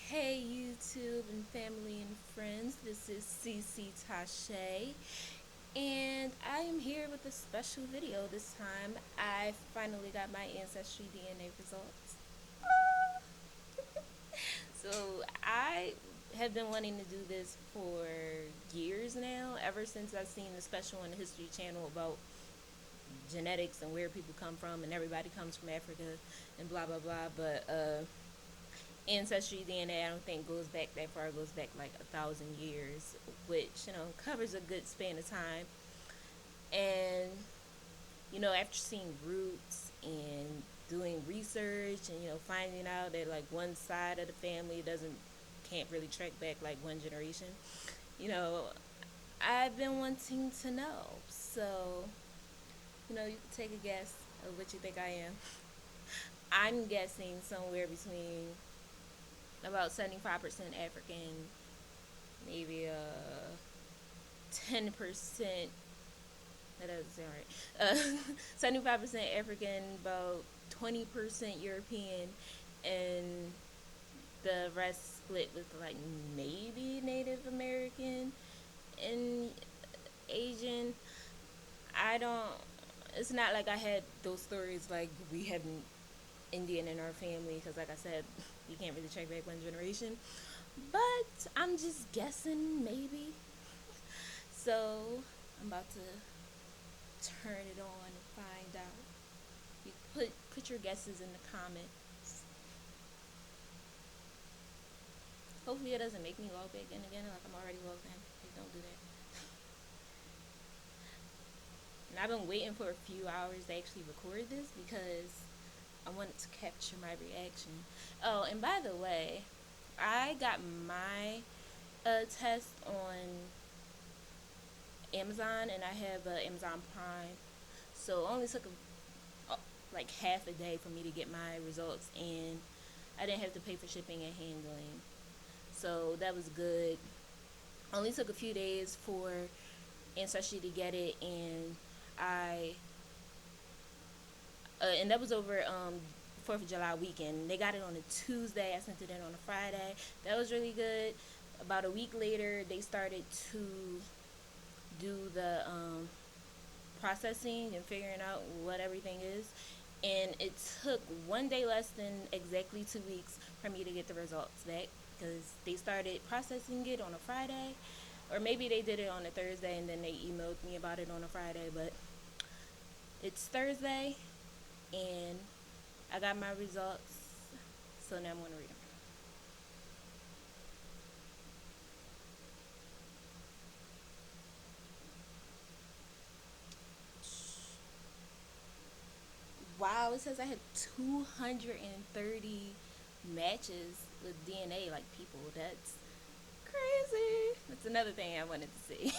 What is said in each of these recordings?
Hey YouTube and family and friends, this is CeCe Tyshay, and I am here with a special video this time. I finally got my Ancestry DNA results. So I have been wanting to do this for years now, ever since I've seen the special on the History Channel about genetics and where people come from, and everybody comes from Africa and blah blah blah. But Ancestry DNA, I don't think goes back that far. It goes back like 1,000 years, which covers a good span of time. And after seeing roots and doing research and finding out that like one side of the family doesn't can't really track back like one generation, you know, I've been wanting to know. So you can take a guess of what you think I am. I'm guessing somewhere between about 75% African, maybe 10%. That doesn't sound right. 75% African, about 20% European, and the rest split with like maybe Native American and Asian. I don't. It's not like I had those stories like we have Indian in our family, because like I said, you can't really track back one generation. But I'm just guessing, maybe. So I'm about to turn it on and find out. You put your guesses in the comments. Hopefully it doesn't make me log back in again, like I'm already logged in. Please don't do that. And I've been waiting for a few hours to actually record this because I wanted to capture my reaction. Oh, and by the way, I got my test on Amazon, and I have Amazon Prime, so it only took like half a day for me to get my results, and I didn't have to pay for shipping and handling, so that was good. Only took a few days for Ancestry to get it, and I and that was over 4th of July weekend. They got it on a Tuesday. I sent it in on a Friday. That was really good. About a week later, they started to do the processing and figuring out what everything is. And it took 1 day less than exactly 2 weeks for me to get the results back, because they started processing it on a Friday, or maybe they did it on a Thursday and then they emailed me about it on a Friday. But it's Thursday, and I got my results, so now I'm going to read them. Wow, it says I had 230 matches with DNA, like people. That's crazy. That's another thing I wanted to see.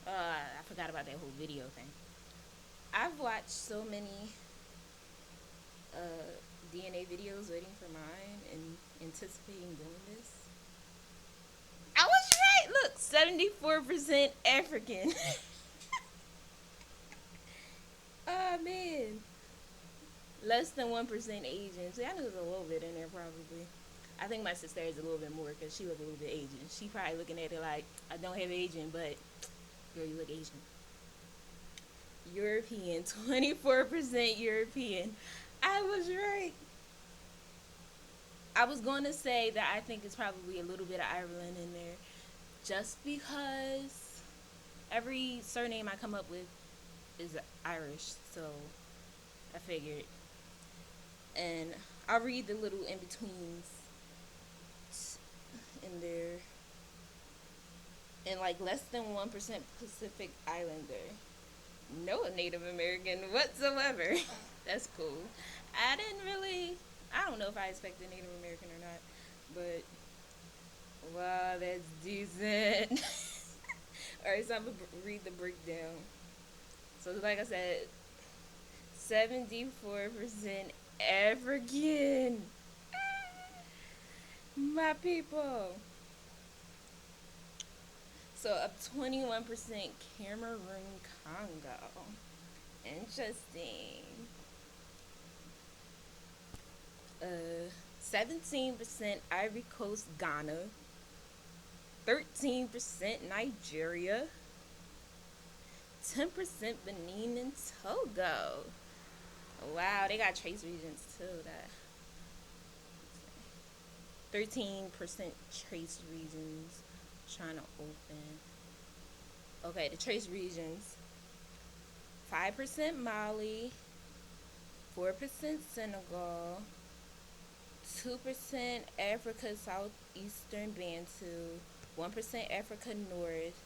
I forgot about that whole video thing. I've watched so many DNA videos waiting for mine and anticipating doing this. I was right. Look, 74% African. Oh man, less than 1% Asian. See, I knew there was a little bit in there probably. I think my sister is a little bit more because she look a little bit Asian. She probably looking at it like, I don't have Asian, but girl, you look Asian. European, 24% European. I was right. I was going to say that I think it's probably a little bit of Ireland in there, just because every surname I come up with is Irish, so I figured. And I'll read the little in betweens in there. And like less than 1% Pacific Islander. No Native American whatsoever. That's cool. I didn't really. I don't know if I expected Native American or not, but wow, that's decent. Alright, so I'm gonna read the breakdown. So, like I said, 74% African. My people. So, up 21% Cameroon Congo. Interesting. 17% Ivory Coast, Ghana, 13% Nigeria, 10% Benin and Togo. Wow, they got trace regions too. That 13% trace regions. Trying to open. Okay, the trace regions: 5% Mali, 4% Senegal, 2% Africa Southeastern Bantu, 1% Africa North,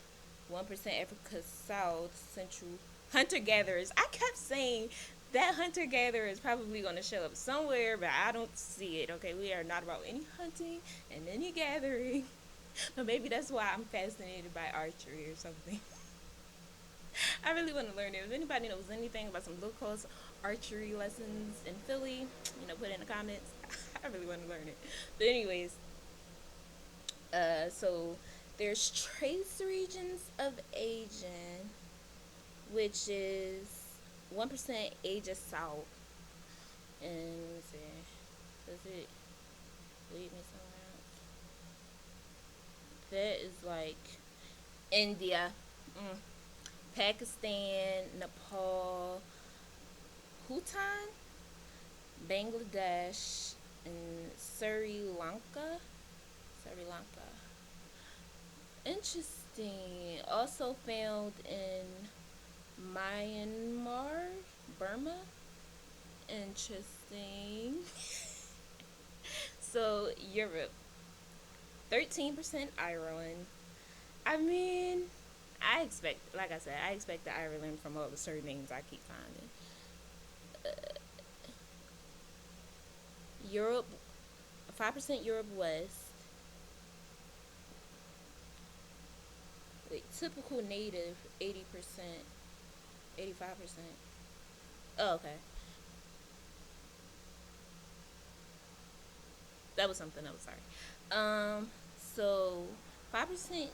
1% Africa South Central. Hunter gatherers. I kept saying that hunter gatherer is probably going to show up somewhere, but I don't see it. Okay, we are not about any hunting and any gathering. But maybe that's why I'm fascinated by archery or something. I really want to learn it. If anybody knows anything about some low cost archery lessons in Philly, put it in the comments. I really want to learn it. But anyways, so there's trace regions of Asian, which is 1% Asia South. And let me see, does it lead me somewhere else? That is like India, Pakistan, Nepal, Bhutan, Bangladesh, and Sri Lanka. Sri Lanka. Interesting. Also found in Myanmar, Burma. Interesting. So Europe, 13% Ireland. I mean, like I said, I expect the Ireland from all the surnames I keep finding. Europe, 5% Europe West. Wait, typical native, 80%, 85%. Oh, okay. That was something else, sorry. So 5%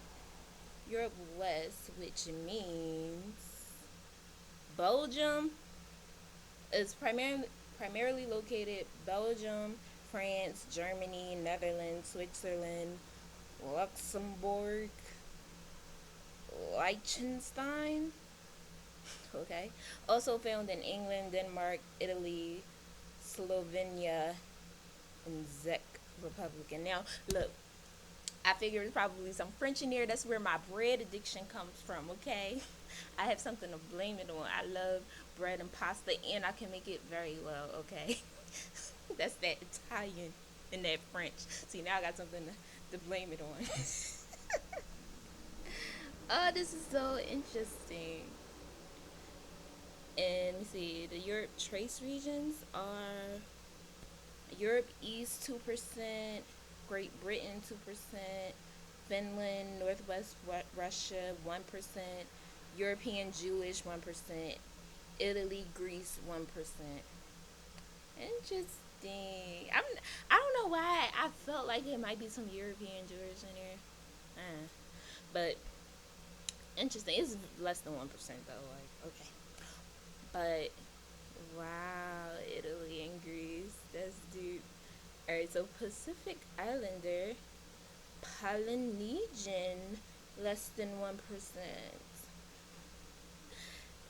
Europe West, which means Belgium is primarily located Belgium, France, Germany, Netherlands, Switzerland, Luxembourg, Liechtenstein. Okay. Also found in England, Denmark, Italy, Slovenia, and Czech Republic. And now, look, I figure there's probably some French in there. That's where my bread addiction comes from, okay? I have something to blame it on. I love bread and pasta, and I can make it very well, okay? That's that Italian and that French. See, now I got something to blame it on. Oh, this is so interesting. And let me see, the Europe trace regions are Europe East 2%, Great Britain 2%, Finland, Northwest Russia 1%, European Jewish 1%, Italy, Greece 1%. Interesting. I don't know why I felt like it might be some European Jewish in there. But interesting. It's less than 1% though. Like, okay. But wow, Italy and Greece. That's deep. Alright, so Pacific Islander, Polynesian, less than 1%.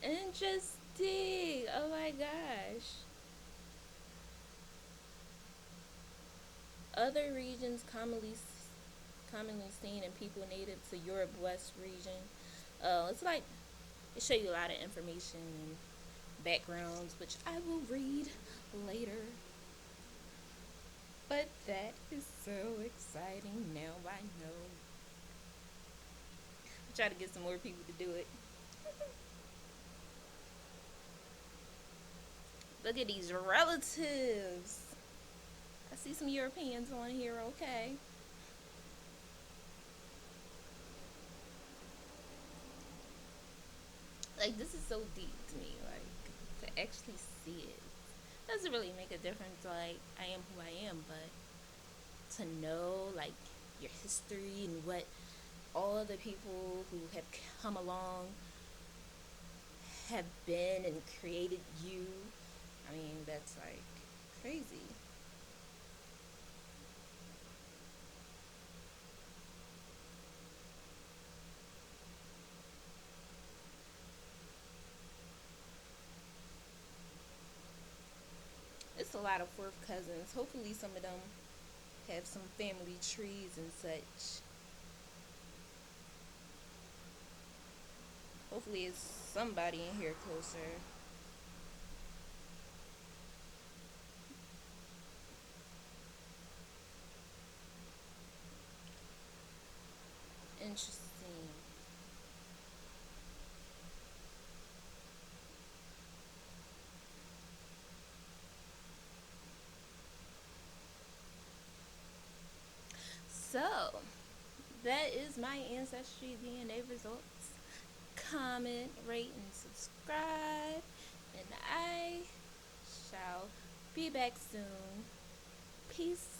Interesting. Oh my gosh. Other regions commonly seen in people native to Europe West region. It's like it show you a lot of information and backgrounds, which I will read later. But that is so exciting. Now I know. I try to get some more people to do it. Look at these relatives. I see some Europeans on here, okay. Like, this is so deep to me, like, to actually see it. Doesn't really make a difference, like, I am who I am, but to know, like, your history and what all the people who have come along have been and created you, I mean, that's, like, crazy. lot of fourth cousins. Hopefully, some of them have some family trees and such. Hopefully, it's somebody in here closer. Interesting. So, that is my Ancestry DNA results. Comment, rate, and subscribe. And I shall be back soon. Peace.